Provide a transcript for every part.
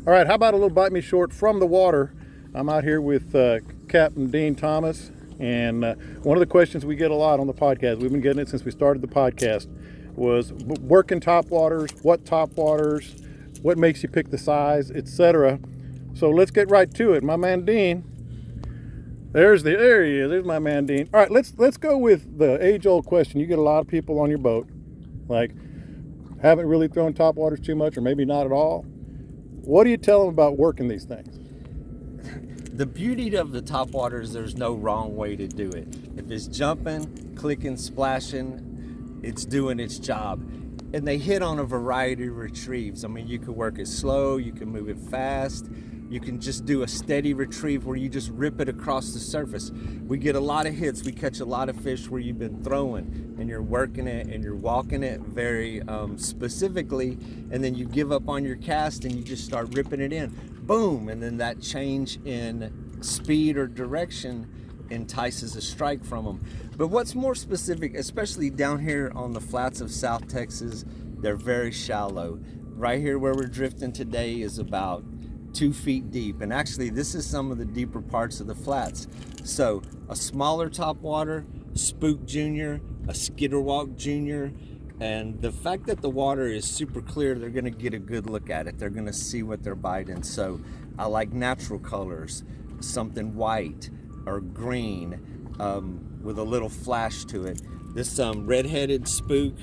All right, how about a little Bite Me Short from the water? I'm out here with Captain Dean Thomas, and one of the questions we get a lot on the podcast, we've been getting it since we started the podcast, was working top waters, what top waters, what makes you pick the size, etc. So let's get right to it. My man Dean, there he is, there's my man Dean. All right, let's go with the age-old question. You get a lot of people on your boat, like, haven't really thrown top waters too much, or maybe not at all. What do you tell them about working these things? The beauty of the top water is there's no wrong way to do it. If it's jumping, clicking, splashing, it's doing its job. And they hit on a variety of retrieves. I mean, you can work it slow, you can move it fast, you can just do a steady retrieve where you just rip it across the surface. We get a lot of hits, we catch a lot of fish where you've been throwing and you're working it and you're walking it very specifically, and then you give up on your cast and you just start ripping it in. Boom, and then that change in speed or direction entices a strike from them. But what's more specific, especially down here on the flats of South Texas, they're very shallow. Right here where we're drifting today is about 2 feet deep, and actually this is some of the deeper parts of the flats. So a smaller topwater, Spook Junior, a Skitterwalk Junior, and the fact that the water is super clear, they're going to get a good look at it. They're going to see what they're biting. So I like natural colors, something white or green with a little flash to it. This red-headed Spook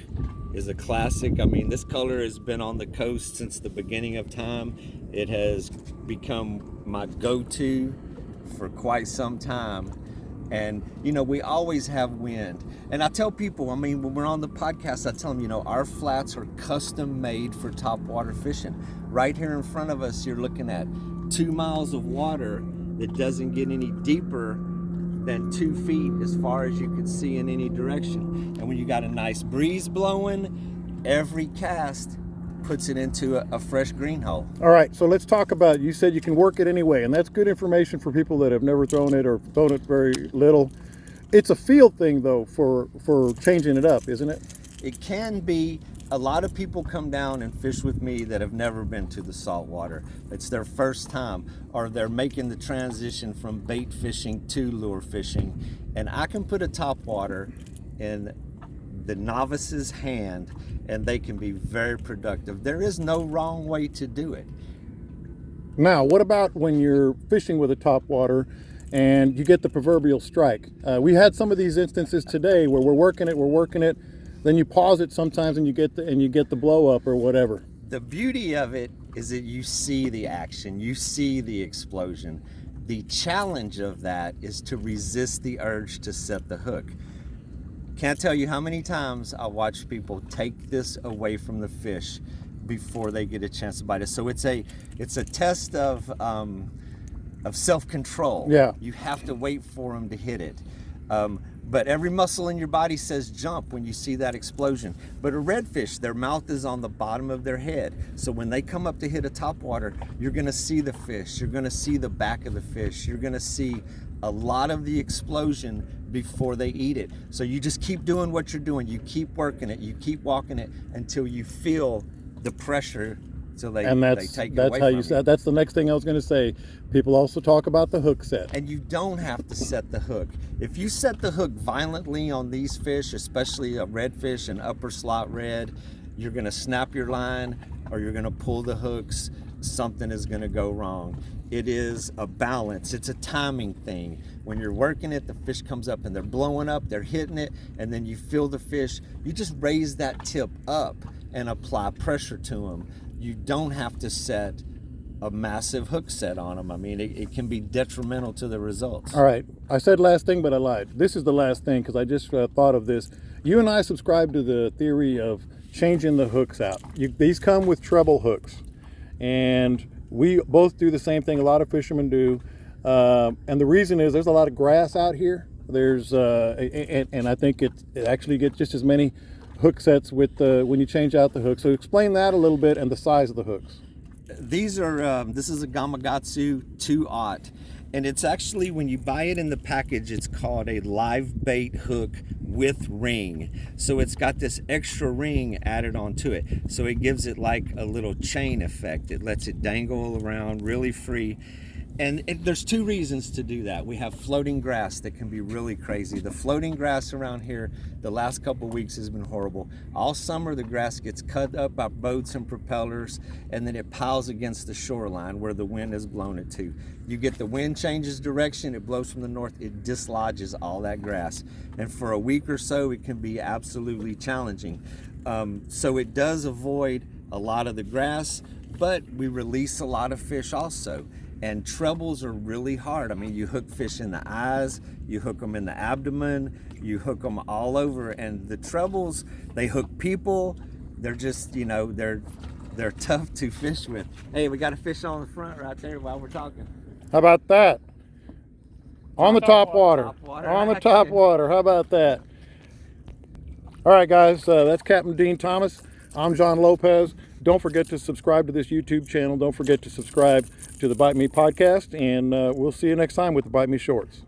is a classic. I mean, this color has been on the coast since the beginning of time. It has become my go-to for quite some time. And, you know, we always have wind. And I tell people, I mean, when we're on the podcast, I tell them, you know, our flats are custom made for topwater fishing. Right here in front of us, you're looking at 2 miles of water that doesn't get any deeper than 2 feet as far as you can see in any direction. And when you got a nice breeze blowing, every cast puts it into a fresh green hole. All right, so let's talk about, you said you can work it anyway, and that's good information for people that have never thrown it or thrown it very little. It's a feel thing, though, for changing it up, isn't it? It can be. A lot of people come down and fish with me that have never been to the saltwater. It's their first time, or they're making the transition from bait fishing to lure fishing. And I can put a topwater in the novice's hand and they can be very productive. There is no wrong way to do it. Now, what about when you're fishing with a topwater and you get the proverbial strike? We had some of these instances today where we're working it, then you pause it sometimes and you get the blow up or whatever. The beauty of it is that you see the action, you see the explosion. The challenge of that is to resist the urge to set the hook. Can't tell you how many times I watch people take this away from the fish before they get a chance to bite it. So it's a test of self-control. Yeah. You have to wait for them to hit it. But every muscle in your body says jump when you see that explosion. But a redfish, their mouth is on the bottom of their head. So when they come up to hit a topwater, you're gonna see the fish, you're gonna see the back of the fish, you're gonna see a lot of the explosion before they eat it. So you just keep doing what you're doing. You keep working it, you keep walking it until you feel the pressure. So they take it away from you. That's the next thing I was going to say. People also talk about the hook set. And you don't have to set the hook. If you set the hook violently on these fish, especially a redfish, an upper slot red, you're going to snap your line or you're going to pull the hooks. Something is going to go wrong. It is a balance. It's a timing thing. When you're working it, the fish comes up and they're blowing up, they're hitting it, and then you feel the fish. You just raise that tip up and apply pressure to them. You don't have to set a massive hook set on them. I mean, it can be detrimental to the results. All right. I said last thing, but I lied. This is the last thing because I just thought of this. You and I subscribe to the theory of changing the hooks out. These come with treble hooks. And we both do the same thing. A lot of fishermen do. And the reason is there's a lot of grass out here. There's and I think it actually gets just as many hook sets with when you change out the hook. So explain that a little bit and the size of the hooks. These are this is a Gamakatsu 2/0, and it's actually, when you buy it in the package, it's called a live bait hook with ring. So it's got this extra ring added onto it. So it gives it like a little chain effect. It lets it dangle around really free. And there's two reasons to do that. We have floating grass that can be really crazy. The floating grass around here the last couple of weeks has been horrible. All summer the grass gets cut up by boats and propellers, and then it piles against the shoreline where the wind has blown it to. You get the wind changes direction, it blows from the north, it dislodges all that grass. And for a week or so it can be absolutely challenging. So it does avoid a lot of the grass, but we release a lot of fish also. And trebles are really hard. I mean, you hook fish in the eyes, you hook them in the abdomen, you hook them all over. And the trebles, they hook people. They're just, you know, they're tough to fish with. Hey, we got a fish on the front right there while we're talking. How about that? On the top water. On the top action. water. How about that? All right, guys. That's Captain Dean Thomas. I'm John Lopez. Don't forget to subscribe to this YouTube channel. Don't forget to subscribe to the Bite Me podcast. And we'll see you next time with the Bite Me Shorts.